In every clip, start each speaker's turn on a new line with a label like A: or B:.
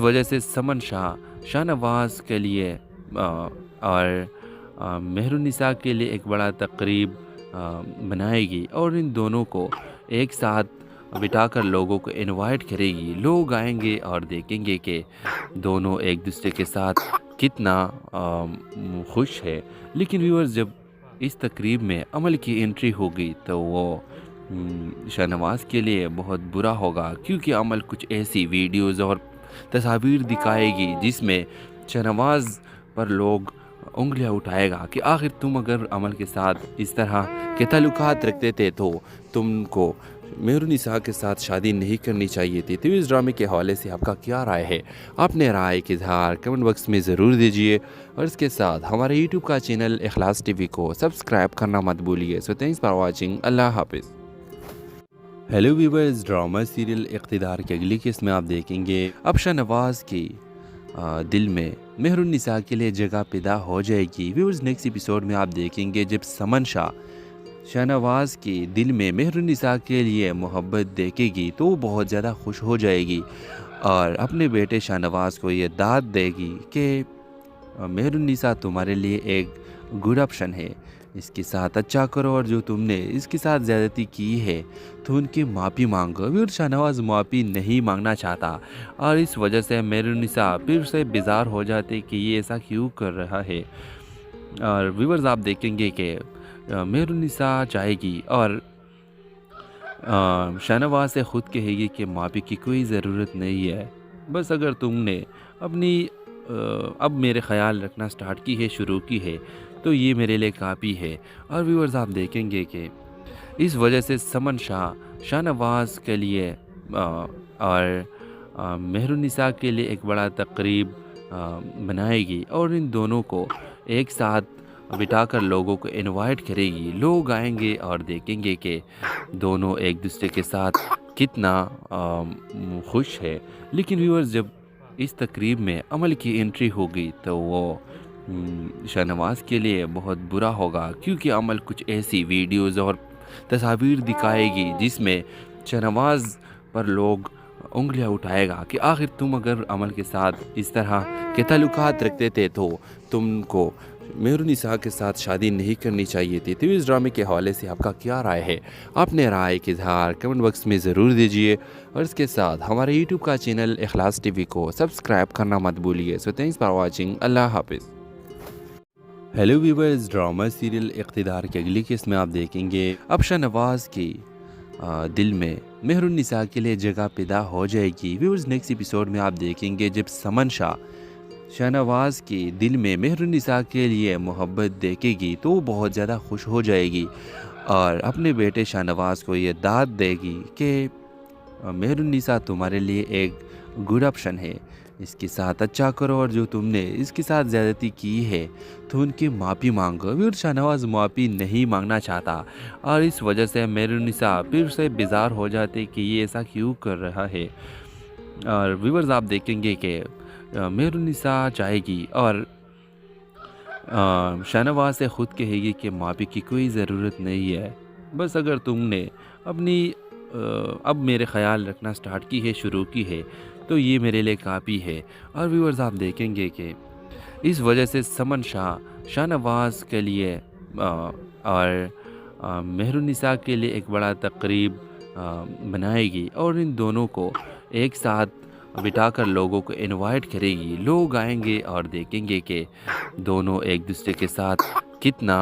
A: وجہ سے سمن شاہ شاہنواز کے لیے اور مہر النساء کے لیے ایک بڑا تقریب بنائے گی اور ان دونوں کو ایک ساتھ بٹھا کر لوگوں کو انوائٹ کرے گی۔ لوگ آئیں گے اور دیکھیں گے کہ دونوں ایک دوسرے کے ساتھ کتنا خوش ہے۔ لیکن ویورز، جب اس تقریب میں عمل کی انٹری ہوگی تو وہ شاہنواز کے لیے بہت برا ہوگا، کیونکہ عمل کچھ ایسی ویڈیوز اور تصاویر دکھائے گی جس میں شاہنواز پر لوگ انگلیاں اٹھائے گا کہ آخر تم اگر عمل کے ساتھ اس طرح کے تعلقات رکھتے تھے تو تم کو مہر النساء کے ساتھ شادی نہیں کرنی چاہیے تھی۔ تو اس ڈرامے کے حوالے سے آپ کا کیا رائے ہے؟ اپنے رائے کا اظہار کمنٹ باکس میں ضرور دیجیے، اور اس کے ساتھ ہمارے یوٹیوب کا چینل اخلاص ٹی وی کو سبسکرائب کرنا مت بھولیے۔ سو تھینکس فار واچنگ، اللہ حافظ۔ ہیلو ویورز، ڈرامہ سیریل اقتدار کی اگلی قسط میں آپ دیکھیں گے اب شاہنواز کی دل میں مہر النساء کے لیے جگہ پیدا ہو جائے گی۔ ویورز، نیکسٹ ایپیسوڈ میں آپ دیکھیں گے جب سمن شاہ شاہنواز کے دل میں مہر النساء کے لیے محبت دیکھے گی تو وہ بہت زیادہ خوش ہو جائے گی اور اپنے بیٹے شاہنواز کو یہ داد دے گی کہ مہر النساء تمہارے لیے ایک گڈ آپشن ہے، اس کے ساتھ اچھا کرو، اور جو تم نے اس کے ساتھ زیادتی کی ہے تو ان کی معافی مانگو۔ اور شاہنواز معافی نہیں مانگنا چاہتا اور اس وجہ سے مہر النساء پھر سے بیزار ہو جاتے کہ یہ ایسا کیوں کر رہا ہے۔ اور ویورز، آپ دیکھیں گے کہ مہر النساء چاہے گی اور شاہنواز سے خود کہے گی کہ معافی کی کوئی ضرورت نہیں ہے، بس اگر تم نے اپنی اب میرے خیال رکھنا سٹارٹ کی ہے، شروع کی ہے، تو یہ میرے لیے کافی ہے۔ اور ویورز، آپ دیکھیں گے کہ اس وجہ سے سمن شاہ شاہنواز کے لیے اور مہر النساء کے لیے ایک بڑا تقریب بنائے گی اور ان دونوں کو ایک ساتھ بٹھا کر لوگوں کو انوائٹ کرے گی۔ لوگ آئیں گے اور دیکھیں گے کہ دونوں ایک دوسرے کے ساتھ کتنا خوش ہے۔ لیکن ویورز، جب اس تقریب میں عمل کی انٹری ہوگی تو وہ شاہنواز کے لیے بہت برا ہوگا، کیونکہ عمل کچھ ایسی ویڈیوز اور تصاویر دکھائے گی جس میں شاہنواز پر لوگ انگلیاں اٹھائے گا کہ آخر تم اگر عمل کے ساتھ اس طرح کے تعلقات رکھتے تھے تو تم کو مہر النساء کے ساتھ شادی نہیں کرنی چاہیے تھی۔ تو اس ڈرامے کے حوالے سے آپ کا کیا رائے ہے؟ اپنے رائے کا اظہار کمنٹ باکس میں ضرور دیجیے، اور اس کے ساتھ ہمارے یوٹیوب کا چینل اخلاص ٹی وی کو سبسکرائب کرنا مت بھولیے۔ سو تھینکس فار واچنگ، اللہ حافظ۔ ہیلو ویورز، ڈرامہ سیریل اقتدار کی اگلی قسط میں آپ دیکھیں گے اب شاہنواز کی دل میں مہر النساء کے لیے جگہ پیدا ہو جائے گی۔ ویورز، نیکسٹ ایپیسوڈ میں آپ دیکھیں گے جب سمن شاہ شاہنواز کے دل میں مہر النساء کے لیے محبت دیکھے گی تو وہ بہت زیادہ خوش ہو جائے گی اور اپنے بیٹے شاہنواز کو یہ داد دے گی کہ مہر النساء تمہارے لیے ایک گڈ آپشن ہے، اس کے ساتھ اچھا کرو، اور جو تم نے اس کے ساتھ زیادتی کی ہے تو ان کی معافی مانگو۔ اور شاہنواز معافی نہیں مانگنا چاہتا اور اس وجہ سے مہر النساء پھر سے بیزار ہو جاتے کہ یہ ایسا کیوں کر رہا ہے۔ اور ویورز، آپ دیکھیں گے کہ مہر النساء چاہے گی اور شاہنواز سے خود کہے گی کہ معافی کی کوئی ضرورت نہیں ہے، بس اگر تم نے اپنی اب میرے خیال رکھنا سٹارٹ کی ہے، شروع کی ہے، تو یہ میرے لیے کافی ہے۔ اور ویورز، آپ دیکھیں گے کہ اس وجہ سے سمن شاہ شاہنواز کے لیے اور مہر النساء کے لیے ایک بڑا تقریب بنائے گی اور ان دونوں کو ایک ساتھ بٹھا کر لوگوں کو انوائٹ کرے گی۔ لوگ آئیں گے اور دیکھیں گے کہ دونوں ایک دوسرے کے ساتھ کتنا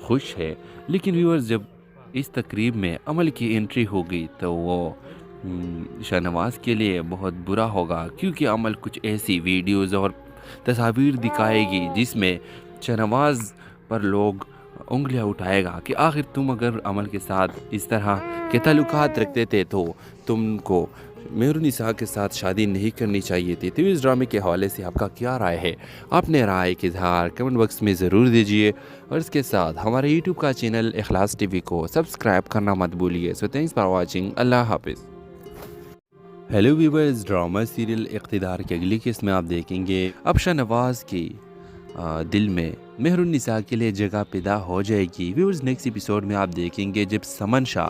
A: خوش ہے۔ لیکن ویورز، جب اس تقریب میں عمل کی انٹری ہوگی تو وہ شاہنواز کے لیے بہت برا ہوگا، کیونکہ عمل کچھ ایسی ویڈیوز اور تصاویر دکھائے گی جس میں شاہنواز پر لوگ انگلیاں اٹھائے گا کہ آخر تم اگر عمل کے ساتھ اس طرح کے تعلقات رکھتے تھے تو تم کو مہر النساء کے ساتھ شادی نہیں کرنی چاہیے تھی۔ تو اس ڈرامے کے حوالے سے آپ کا کیا رائے ہے؟ اپنے رائے کا اظہار کمنٹ باکس میں ضرور دیجیے، اور اس کے ساتھ ہمارے یوٹیوب کا چینل اخلاص ٹی وی کو سبسکرائب کرنا مت بھولیے۔ سو تھینکس فار واچنگ، اللہ حافظ۔ ہیلو ویورز، ڈرامہ سیریل اقتدار کی اگلی قسط میں آپ دیکھیں گے اب شاہنواز کی دل میں مہر النساء کے لیے جگہ پیدا ہو جائے گی۔ ویورز، نیکسٹ ایپیسوڈ میں آپ دیکھیں گے جب سمن شاہ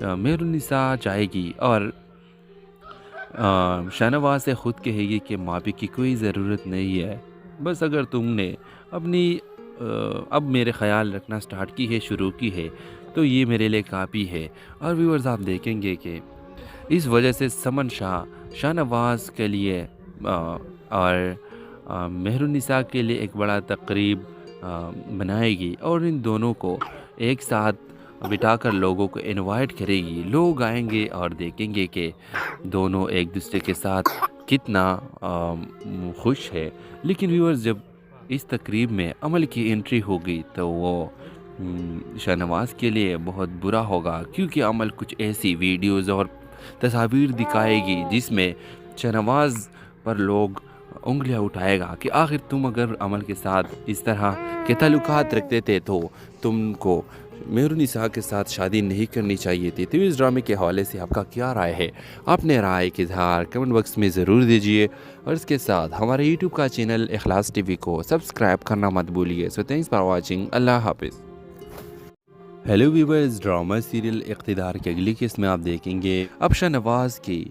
A: مہر النساء جائے گی اور شاہنواز سے خود کہے گی کہ معافی کی کوئی ضرورت نہیں ہے، بس اگر تم نے اپنی اب میرے خیال رکھنا سٹارٹ کی ہے، شروع کی ہے، تو یہ میرے لیے کافی ہے۔ اور ویورز آپ دیکھیں گے کہ اس وجہ سے سمن شاہ شاہنواز کے لیے اور مہر النساء کے لیے ایک بڑا تقریب بنائے گی اور ان دونوں کو ایک ساتھ بٹھا کر لوگوں کو انوائٹ کرے گی۔ لوگ آئیں گے اور دیکھیں گے کہ دونوں ایک دوسرے کے ساتھ کتنا خوش ہے۔ لیکن ویورز جب اس تقریب میں عمل کی انٹری ہوگی تو وہ شاہنواز کے لیے بہت برا ہوگا، کیونکہ عمل کچھ ایسی ویڈیوز اور تصاویر دکھائے گی جس میں شاہنواز پر لوگ انگلیاں اٹھائے گا کہ آخر تم اگر عمل کے ساتھ اس طرح کے تعلقات رکھتے تھے تو تم کو مہر النساء کے ساتھ شادی نہیں کرنی چاہیے تھی۔ تو اس ڈرامے کے حوالے سے آپ کا کیا رائے ہے؟ اپنے رائے کا اظہار کمنٹ باکس میں ضرور دیجیے اور اس کے ساتھ ہمارے یوٹیوب کا چینل اخلاص ٹی وی کو سبسکرائب کرنا مت بھولیے۔ سو تھینکس فار واچنگ، اللہ حافظ۔ ہیلو ویورز، ڈرامہ سیریل اقتدار کی اگلی قسط میں آپ دیکھیں گے اب شاہنواز کی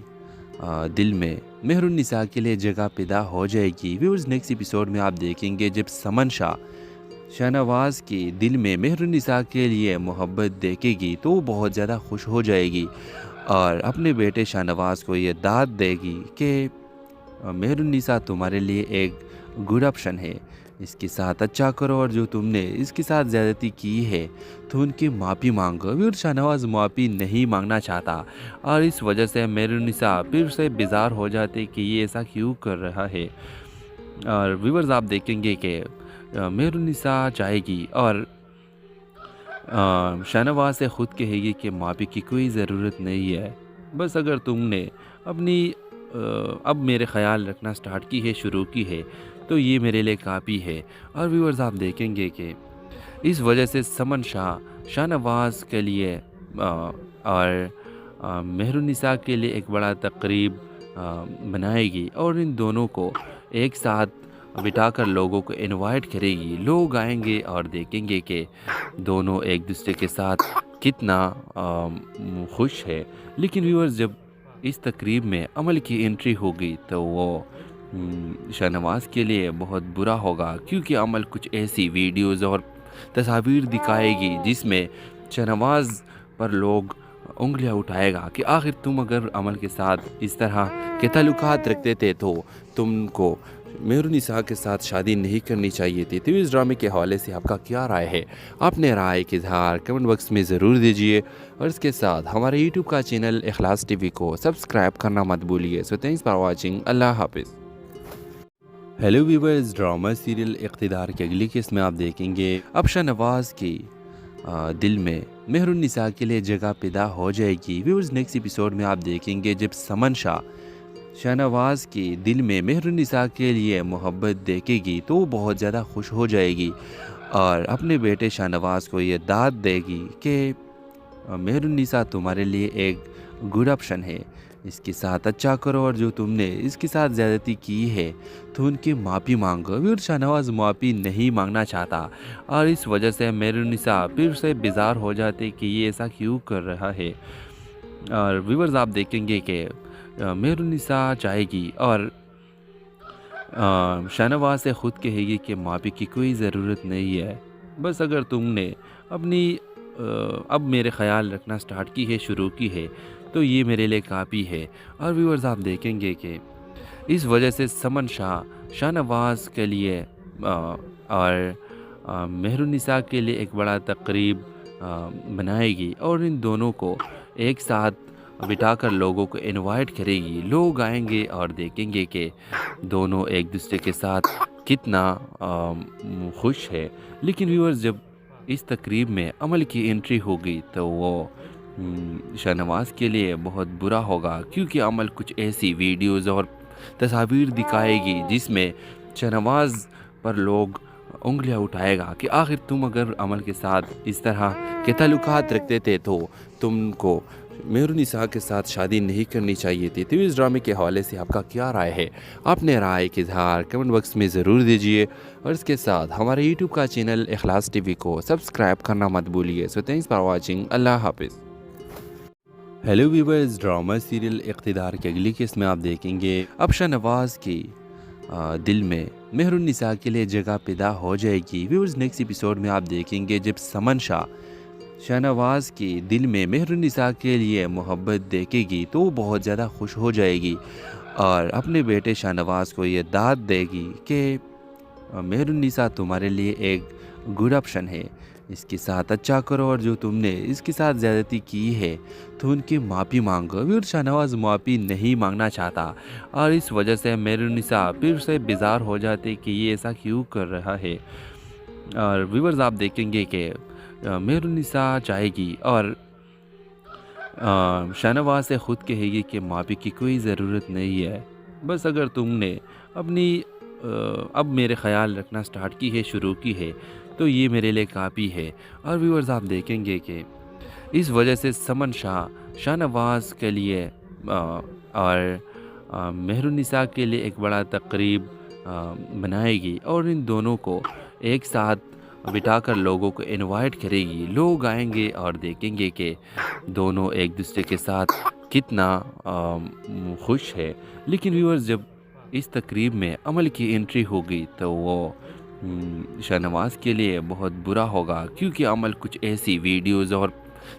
A: دل میں مہر النساء کے لیے جگہ پیدا ہو جائے گی۔ ویورز نیکسٹ ایپیسوڈ میں آپ دیکھیں گے جب سمن شاہ شاہنواز کے دل میں مہر النساء کے لیے محبت دیکھے گی تو وہ بہت زیادہ خوش ہو جائے گی اور اپنے بیٹے شاہنواز کو یہ داد دے گی کہ مہر النساء تمہارے لیے ایک گڈ آپشن ہے، اس کے ساتھ اچھا کرو اور جو تم نے اس کے ساتھ زیادتی کی ہے تو ان کی معافی مانگو۔ اور شاہنواز معافی نہیں مانگنا چاہتا اور اس وجہ سے مہر النساء پھر سے بیزار ہو جاتے کہ یہ ایسا کیوں کر رہا ہے۔ اور ویورز آپ دیکھیں گے کہ مہر النساء جائے گی اور شاہنواز سے خود کہے گی کہ معافی کی کوئی ضرورت نہیں ہے، بس اگر تم نے اپنی اب میرے خیال رکھنا سٹارٹ کی ہے، شروع کی ہے، تو یہ میرے لیے کافی ہے۔ اور ویورز آپ دیکھیں گے کہ اس وجہ سے سمن شاہ شاہنواز کے لیے اور مہر النساء کے لیے ایک بڑا تقریب بنائے گی اور ان دونوں کو ایک ساتھ بٹھا کر لوگوں کو انوائٹ کرے گی۔ لوگ آئیں گے اور دیکھیں گے کہ دونوں ایک دوسرے کے ساتھ کتنا خوش ہے۔ لیکن ویورز جب اس تقریب میں عمل کی انٹری ہوگی تو وہ شاہنواز کے لیے بہت برا ہوگا، کیونکہ عمل کچھ ایسی ویڈیوز اور تصاویر دکھائے گی جس میں شاہنواز پر لوگ انگلیاں اٹھائے گا کہ آخر تم اگر عمل کے ساتھ اس طرح کے تعلقات رکھتے تھے تو تم کو مہر النساء کے ساتھ شادی نہیں کرنی چاہیے تھی۔ تو اس ڈرامے کے حوالے سے آپ کا کیا رائے ہے؟ اپنے رائے کا اظہار کمنٹ باکس میں ضرور دیجیے اور اس کے ساتھ ہمارے یوٹیوب کا چینل اخلاص ٹی وی کو سبسکرائب کرنا مت بھولیے۔ سو تھینکس فار واچنگ، اللہ حافظ۔ ہیلو ویورز، ڈرامہ سیریل اقتدار کی اگلی قسط میں آپ دیکھیں گے اب شاہنواز کی دل میں مہر النساء کے لیے جگہ پیدا ہو جائے گی۔ ویورز نیکسٹ ایپیسوڈ میں آپ دیکھیں گے جب سمن شاہ شاہنواز کے دل میں مہر النساء کے لیے محبت دیکھے گی تو وہ بہت زیادہ خوش ہو جائے گی اور اپنے بیٹے شاہنواز کو یہ داد دے گی کہ مہر النساء تمہارے لیے ایک گڈ آپشن ہے، اس کے ساتھ اچھا کرو اور جو تم نے اس کے ساتھ زیادتی کی ہے تو ان کی معافی مانگو۔ اور شاہنواز معافی نہیں مانگنا چاہتا اور اس وجہ سے مہر النساء پھر سے بیزار ہو جاتے کہ یہ ایسا کیوں کر رہا ہے۔ اور ویورز آپ دیکھیں گے کہ مہر النساء جائے گی اور شاہنواز سے خود کہے گی کہ معافی کی کوئی ضرورت نہیں ہے، بس اگر تم نے اپنی اب میرے خیال رکھنا سٹارٹ کی ہے، شروع کی ہے، تو یہ میرے لیے کافی ہے۔ اور ویورز آپ دیکھیں گے کہ اس وجہ سے سمن شاہ شاہنواز کے لیے اور مہر النساء کے لیے ایک بڑا تقریب بنائے گی اور ان دونوں کو ایک ساتھ بٹھا کر لوگوں کو انوائٹ کرے گی۔ لوگ آئیں گے اور دیکھیں گے کہ دونوں ایک دوسرے کے ساتھ کتنا خوش ہے۔ لیکن ویورز جب اس تقریب میں عمل کی انٹری ہوگی تو وہ شاہنواز کے لیے بہت برا ہوگا، کیونکہ عمل کچھ ایسی ویڈیوز اور تصاویر دکھائے گی جس میں شاہنواز پر لوگ انگلیاں اٹھائے گا کہ آخر تم اگر عمل کے ساتھ اس طرح کے تعلقات رکھتے تھے تو تم کو مہر النساء کے ساتھ شادی نہیں کرنی چاہیے تھی۔ تو اس ڈرامے کے حوالے سے آپ کا کیا رائے ہے؟ اپنے رائے کا اظہار کمنٹ باکس میں ضرور دیجیے اور اس کے ساتھ ہمارے یوٹیوب کا چینل اخلاص ٹی وی کو سبسکرائب کرنا مت بھولیے۔ سو تھینکس فار واچنگ، اللہ حافظ۔ ہیلو ویورز، ڈرامہ سیریل اقتدار کی اگلی قسط میں آپ دیکھیں گے اب شاہ نواز کی دل میں مہر النساء کے لیے جگہ پیدا ہو جائے گی۔ ویورز، نیکسٹ ایپیسوڈ میں آپ دیکھیں گے جب سمن شاہ نواز کی دل میں مہر النساء کے لیے محبت دیکھے گی تو وہ بہت زیادہ خوش ہو جائے گی اور اپنے بیٹے شاہ نواز کو یہ داد دے گی کہ مہر النساء تمہارے لیے ایک گڈ آپشن ہے، اس کے ساتھ اچھا کرو اور جو تم نے اس کے ساتھ زیادتی کی ہے تو ان کی معافی مانگو۔ اور شاہ نواز معافی نہیں مانگنا چاہتا اور اس وجہ سے مہر النساء پھر سے بیزار ہو جاتے کہ یہ ایسا کیوں کر رہا ہے۔ اور ویورز، آپ دیکھیں گے کہ مہر النساء چاہے گی اور شاہ نواز سے خود کہے گی کہ معافی کی کوئی ضرورت نہیں ہے، بس اگر تم نے اپنی اب میرے خیال رکھنا سٹارٹ کی ہے، شروع کی ہے، تو یہ میرے لیے کافی ہے۔ اور ویورز، آپ دیکھیں گے کہ اس وجہ سے سمن شاہ نواز کے لیے اور مہر النساء کے لیے ایک بڑا تقریب بنائے گی اور ان دونوں کو ایک ساتھ بٹھا کر لوگوں کو انوائٹ کرے گی۔ لوگ آئیں گے اور دیکھیں گے کہ دونوں ایک دوسرے کے ساتھ کتنا خوش ہے۔ لیکن ویورز، جب اس تقریب میں عمل کی انٹری ہوگی تو وہ شاہ نواز کے لیے بہت برا ہوگا، کیونکہ عمل کچھ ایسی ویڈیوز اور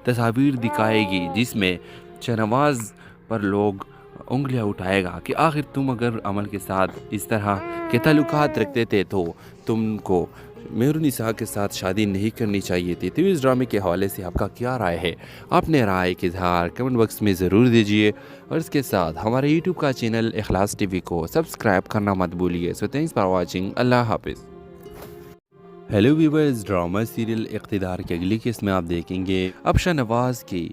A: تصاویر دکھائے گی جس میں شاہ نواز پر لوگ انگلیاں اٹھائے گا کہ آخر تم اگر عمل کے ساتھ اس طرح کے تعلقات رکھتے تھے تو تم کو مہر النساء کے ساتھ شادی نہیں کرنی چاہیے تھی۔ تو اس ڈرامے کے حوالے سے آپ کا کیا رائے ہے؟ اپنے رائے کا اظہار کمنٹ باکس میں ضرور دیجیے اور اس کے ساتھ ہمارے یوٹیوب کا چینل اخلاص ٹی وی کو سبسکرائب کرنا مت بھولیے۔ سو تھینکس فار واچنگ، اللہ حافظ۔ ہیلو ویورز، ڈرامہ سیریل اقتدار کی اگلی قسط میں آپ دیکھیں گے اب شاہ نواز کی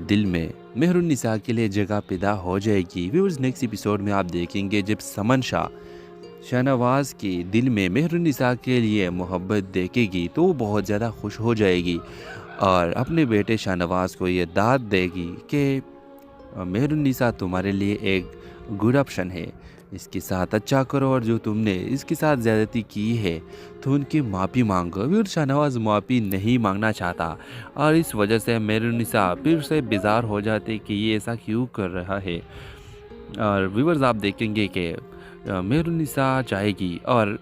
A: دل میں مہر النساء کے لیے جگہ پیدا ہو جائے گی۔ ویورز، نیکسٹ ایپیسوڈ میں آپ دیکھیں گے جب سمن شاہ نواز کی دل میں مہر النساء کے لیے محبت دیکھے گی تو وہ بہت زیادہ خوش ہو جائے گی اور اپنے بیٹے شاہ نواز کو یہ داد دے گی کہ مہر النساء تمہارے لیے ایک گڈ آپشن ہے، اس کے ساتھ اچھا کرو اور جو تم نے اس کے ساتھ زیادتی کی ہے تو ان کی معافی مانگو۔ اور شاہ نواز معافی نہیں مانگنا چاہتا اور اس وجہ سے مہر النساء پھر سے بیزار ہو جاتے کہ یہ ایسا کیوں کر رہا ہے۔ اور ویورز، آپ دیکھیں گے کہ مہر النساء چاہے گی اور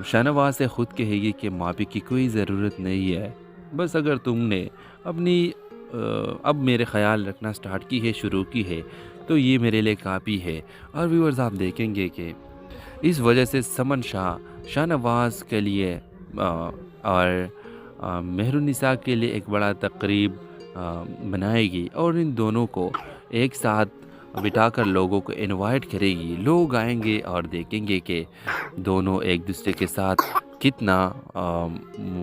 A: شاہ نواز سے خود کہے گی کہ معافی کی کوئی ضرورت نہیں ہے، بس اگر تم نے اپنی اب میرے خیال رکھنا سٹارٹ کی ہے، شروع کی ہے، تو یہ میرے لیے کافی ہے۔ اور ویورز، آپ دیکھیں گے کہ اس وجہ سے سمن شاہ نواز کے لیے اور مہر النساء کے لیے ایک بڑا تقریب بنائے گی اور ان دونوں کو ایک ساتھ بٹھا کر لوگوں کو انوائٹ کرے گی۔ لوگ آئیں گے اور دیکھیں گے کہ دونوں ایک دوسرے کے ساتھ کتنا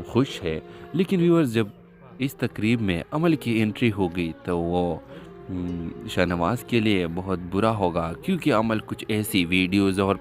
A: خوش ہے۔ لیکن ویورز، جب اس تقریب میں عمل کی انٹری ہوگی تو وہ شاہ نواز کے لیے بہت برا ہوگا، کیونکہ عمل کچھ ایسی ویڈیوز اور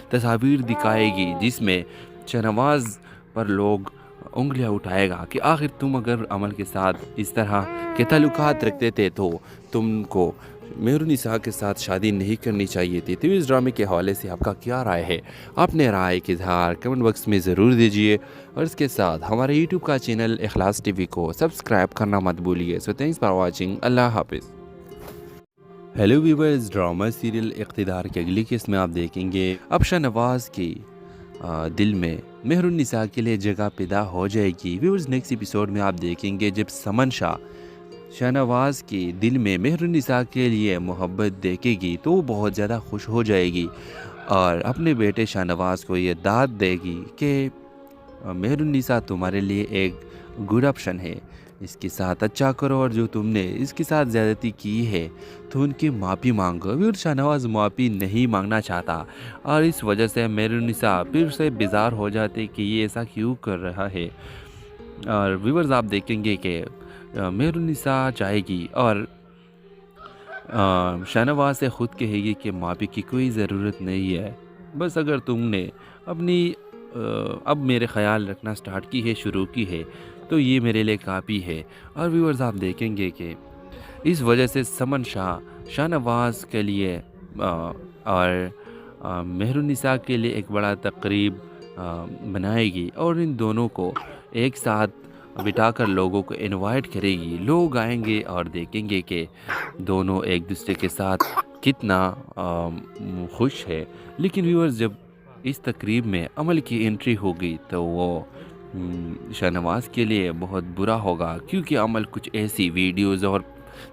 A: تصاویر دکھائے گی جس میں شاہ نواز پر لوگ انگلیاں اٹھائے گا کہ آخر تم اگر عمل کے ساتھ اس طرح کے تعلقات رکھتے تھے تو تم کو مہر النساء کے ساتھ شادی نہیں کرنی چاہیے تھی۔ تو اس ڈرامے کے حوالے سے آپ کا کیا رائے ہے؟ اپنے رائے کا اظہار کمنٹ باکس میں ضرور دیجیے اور اس کے ساتھ ہمارے یوٹیوب کا چینل اخلاص ٹی وی کو سبسکرائب کرنا مت بھولیے۔ سو تھینکس فار واچنگ، اللہ حافظ۔ ہیلو ویورز، ڈرامہ سیریل اقتدار کی اگلی قسط میں آپ دیکھیں گے اب شاہ نواز کی دل میں مہر النساء کے لیے جگہ پیدا ہو جائے گی۔ ویورز، نیکسٹ ایپیسوڈ میں آپ دیکھیں گے جب سمن شاہ نواز کی دل میں مہر النساء کے لیے محبت دیکھے گی تو وہ بہت زیادہ خوش ہو جائے گی اور اپنے بیٹے شاہ نواز کو یہ داد دے گی کہ مہر النساء تمہارے لیے ایک گڈ آپشن ہے، اس کے ساتھ اچھا کرو اور جو تم نے اس کے ساتھ زیادتی کی ہے تو ان کی معافی مانگو۔ اور شاہ نواز معافی نہیں مانگنا چاہتا اور اس وجہ سے مہر النساء پھر سے بیزار ہو جاتے کہ یہ ایسا کیوں کر رہا ہے۔ اور ویورز، آپ دیکھیں گے کہ مہر النساء چاہے گی اور شاہ نواز سے خود کہے گی کہ معافی کی کوئی ضرورت نہیں ہے، بس اگر تم نے اپنی اب میرے خیال رکھنا سٹارٹ کی ہے، شروع کی ہے، تو یہ میرے لیے کافی ہے۔ اور ویورز، آپ دیکھیں گے کہ اس وجہ سے سمن شاہ نواز کے لیے اور مہر النساء کے لیے ایک بڑا تقریب بنائے گی اور ان دونوں کو ایک ساتھ بٹھا کر لوگوں کو انوائٹ کرے گی، لوگ آئیں گے اور دیکھیں گے کہ دونوں ایک دوسرے کے ساتھ کتنا خوش ہے۔ لیکن ویورز جب اس تقریب میں عمل کی انٹری ہوگی تو وہ شاہ نواز کے لیے بہت برا ہوگا، کیونکہ عمل کچھ ایسی ویڈیوز اور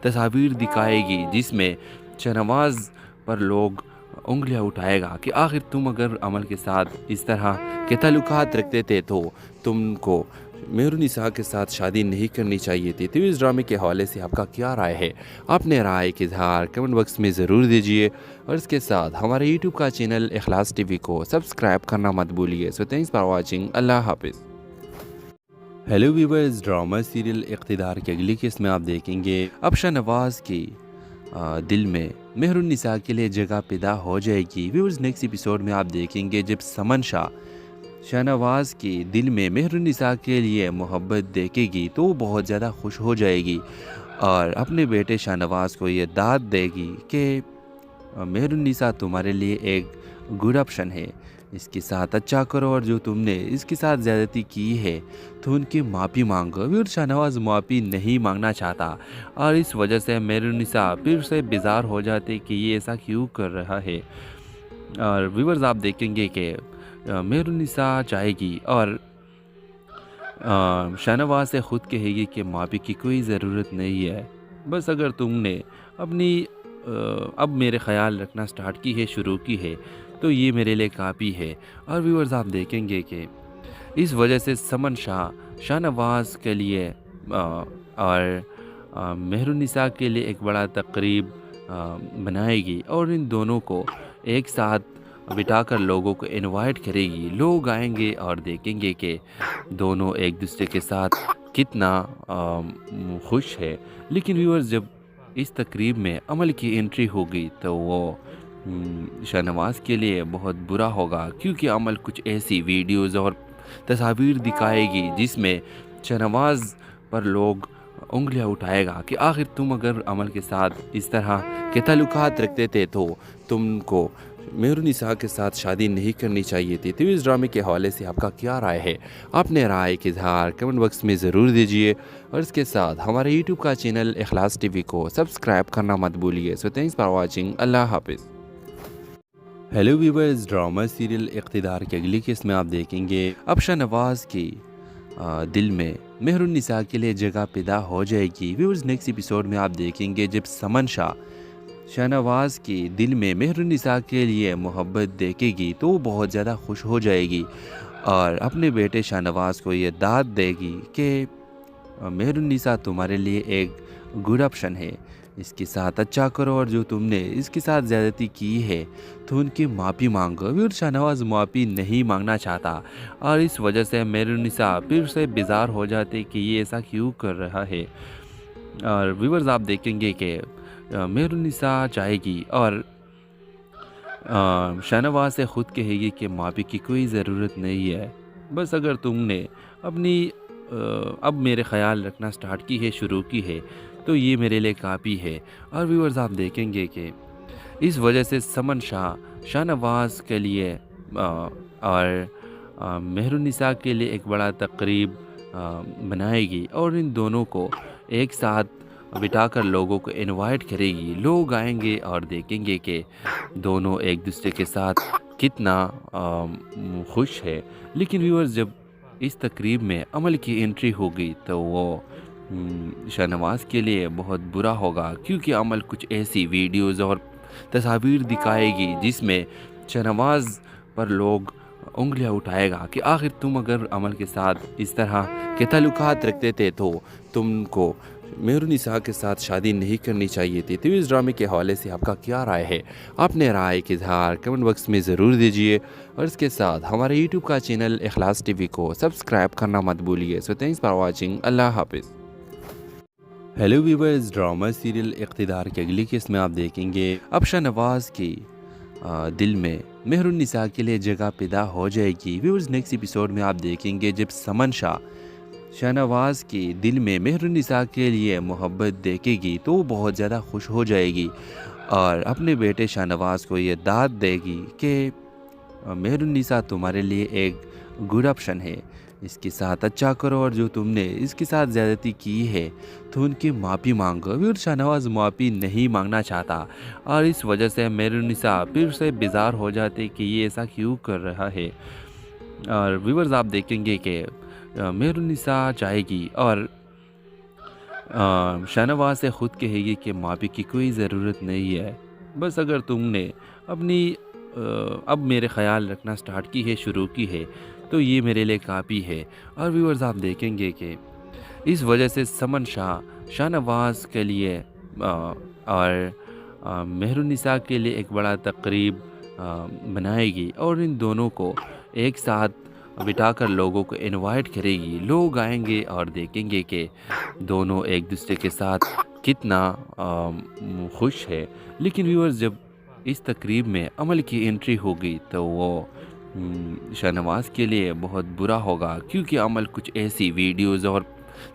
A: تصاویر دکھائے گی جس میں شاہ نواز پر لوگ انگلیاں اٹھائے گا کہ آخر تم اگر عمل کے ساتھ اس طرح کے تعلقات رکھتے تھے تو تم کو مہر النساء کے ساتھ شادی نہیں کرنی چاہیے تھی۔ تو اس ڈرامے کے حوالے سے آپ کا کیا رائے ہے؟ اپنے رائے کا اظہار کمنٹ باکس میں ضرور دیجیے، اور اس کے ساتھ ہمارے یوٹیوب کا چینل اخلاص ٹی وی کو سبسکرائب کرنا مت بھولیے۔ سو تھینکس فار واچنگ، اللہ حافظ۔ ہیلو ویورز، ڈرامہ سیریل اقتدار کی اگلی قسط میں آپ دیکھیں گے اب شاہ نواز کی دل میں مہر النساء کے لیے جگہ پیدا ہو جائے گی۔ ویورز نیکسٹ ایپیسوڈ میں آپ دیکھیں گے جب سمن شاہ نواز کی دل میں مہر النساء کے لیے محبت دیکھے گی تو وہ بہت زیادہ خوش ہو جائے گی اور اپنے بیٹے شاہ نواز کو یہ داد دے گی کہ مہر النساء تمہارے لیے ایک گڈ آپشن ہے، اس کے ساتھ اچھا کرو، اور جو تم نے اس کے ساتھ زیادتی کی ہے تو ان کی معافی مانگو۔ اور شاہ نواز معافی نہیں مانگنا چاہتا اور اس وجہ سے مہر النساء پھر سے بیزار ہو جاتے کہ یہ ایسا کیوں کر رہا ہے۔ اور ویورز آپ دیکھیں گے کہ مہر النساء چاہے گی اور شاہ نواز سے خود کہے گی کہ معافی کی کوئی ضرورت نہیں ہے، بس اگر تم نے اپنی اب میرے خیال رکھنا سٹارٹ کی ہے، شروع کی ہے، تو یہ میرے لیے کافی ہے۔ اور ویورز آپ دیکھیں گے کہ اس وجہ سے سمن شاہ نواز کے لیے اور مہر النساء کے لیے ایک بڑا تقریب بنائے گی اور ان دونوں کو ایک ساتھ بٹھا کر لوگوں کو انوائٹ کرے گی، لوگ آئیں گے اور دیکھیں گے کہ دونوں ایک دوسرے کے ساتھ کتنا خوش ہے۔ لیکن ویورز جب اس تقریب میں عمل کی انٹری ہوگی تو وہ شاہ نواز کے لیے بہت برا ہوگا، کیونکہ عمل کچھ ایسی ویڈیوز اور تصاویر دکھائے گی جس میں شاہ نواز پر لوگ انگلیاں اٹھائے گا کہ آخر تم اگر عمل کے ساتھ اس طرح کے تعلقات رکھتے تھے تو تم کو مہر النساء کے ساتھ شادی نہیں کرنی چاہیے تھی۔ تو اس ڈرامے کے حوالے سے آپ کا کیا رائے ہے؟ اپنے رائے کا اظہار کمنٹ باکس میں ضرور دیجیے، اور اس کے ساتھ ہمارے یوٹیوب کا چینل اخلاص ٹی وی کو سبسکرائب کرنا مت بھولیے۔ سو تھینکس فار واچنگ، اللہ حافظ۔ ہیلو ویورز، ڈرامہ سیریل اقتدار کی اگلی قسط میں آپ دیکھیں گے اب شاہ نواز کی دل میں مہر النساء کے لیے جگہ پیدا ہو جائے گی۔ ویورز نیکسٹ ایپیسوڈ میں آپ دیکھیں گے جب سمن شاہ نواز کی دل میں مہر النساء کے لیے محبت دیکھے گی تو وہ بہت زیادہ خوش ہو جائے گی اور اپنے بیٹے شاہ نواز کو یہ داد دے گی کہ مہر النساء تمہارے لیے ایک گڈ آپشن ہے، اس کے ساتھ اچھا کرو، اور جو تم نے اس کے ساتھ زیادتی کی ہے تو ان کی معافی مانگو۔ اور شاہ نواز معافی نہیں مانگنا چاہتا اور اس وجہ سے مہر النساء پھر سے بیزار ہو جاتے کہ یہ ایسا کیوں کر رہا ہے۔ اور ویورز آپ دیکھیں گے کہ مہر النساء چاہے گی اور شاہ نواز سے خود کہے گی کہ معافی کی کوئی ضرورت نہیں ہے، بس اگر تم نے اپنی اب میرے خیال رکھنا سٹارٹ کی ہے، شروع کی ہے، تو یہ میرے لیے کافی ہے۔ اور ویورز آپ دیکھیں گے کہ اس وجہ سے سمن شاہ نواز کے لیے اور مہر النساء کے لیے ایک بڑا تقریب بنائے گی اور ان دونوں کو ایک ساتھ بٹھا کر لوگوں کو انوائٹ کرے گی، لوگ آئیں گے اور دیکھیں گے کہ دونوں ایک دوسرے کے ساتھ کتنا خوش ہے۔ لیکن ویورز جب اس تقریب میں عمل کی انٹری ہوگی تو وہ شاہ نواز کے لیے بہت برا ہوگا، کیونکہ عمل کچھ ایسی ویڈیوز اور تصاویر دکھائے گی جس میں شاہ نواز پر لوگ انگلیاں اٹھائے گا کہ آخر تم اگر عمل کے ساتھ اس طرح کے تعلقات رکھتے تھے تو تم کو مہر النساء کے ساتھ شادی نہیں کرنی چاہیے تھی۔ تو اس ڈرامے کے حوالے سے آپ کا کیا رائے ہے؟ اپنے رائے کا اظہار کمنٹ باکس میں ضرور دیجیے، اور اس کے ساتھ ہمارے یوٹیوب کا چینل اخلاص ٹی وی کو سبسکرائب کرنا مت بھولیے۔ سو تھینکس فار واچنگ، اللہ حافظ۔ ہیلو ویورز، ڈرامہ سیریل اقتدار کی اگلی قسط میں آپ دیکھیں گے اب شاہ نواز کی دل میں مہر النساء کے لیے جگہ پیدا ہو جائے گی۔ ویورز نیکسٹ ایپیسوڈ میں آپ دیکھیں گے جب سمن شاہ نواز کی دل میں مہر النساء کے لیے محبت دیکھے گی تو وہ بہت زیادہ خوش ہو جائے گی اور اپنے بیٹے شاہ نواز کو یہ داد دے گی کہ مہر النساء تمہارے لیے ایک گڈ آپشن ہے، اس کے ساتھ اچھا کرو، اور جو تم نے اس کے ساتھ زیادتی کی ہے تو ان کی معافی مانگو۔ پھر شاہ نواز معافی نہیں مانگنا چاہتا، اور اس وجہ سے مہرالنساء پھر سے بیزار ہو جاتے کہ یہ ایسا کیوں کر رہا ہے۔ اور ویورز آپ دیکھیں گے کہ مہرالنساء جائے گی اور شاہ نواز سے خود کہے گی کہ معافی کی کوئی ضرورت نہیں ہے، بس اگر تم نے اپنی اب میرے خیال رکھنا سٹارٹ کی ہے، شروع کی ہے، تو یہ میرے لیے کافی ہے۔ اور ویورز آپ دیکھیں گے کہ اس وجہ سے سمن شاہ نواز کے لیے اور مہرالنساء کے لیے ایک بڑا تقریب بنائے گی، اور ان دونوں کو ایک ساتھ بٹھا کر لوگوں کو انوائٹ کرے گی۔ لوگ آئیں گے اور دیکھیں گے کہ دونوں ایک دوسرے کے ساتھ کتنا خوش ہے۔ لیکن ویورز جب اس تقریب میں عمل کی انٹری ہوگی تو وہ شاہ نواز کے لیے بہت برا ہوگا، کیونکہ عمل کچھ ایسی ویڈیوز اور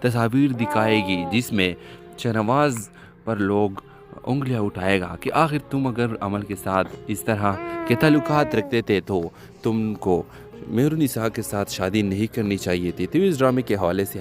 A: تصاویر دکھائے گی جس میں شاہ نواز پر لوگ انگلیاں اٹھائے گا کہ آخر تم اگر عمل کے ساتھ اس طرح کے تعلقات رکھتے تھے تو تم کو مہرالنساء کے ساتھ شادی نہیں کرنی چاہیے تھی۔ تو اس ڈرامے کے حوالے سے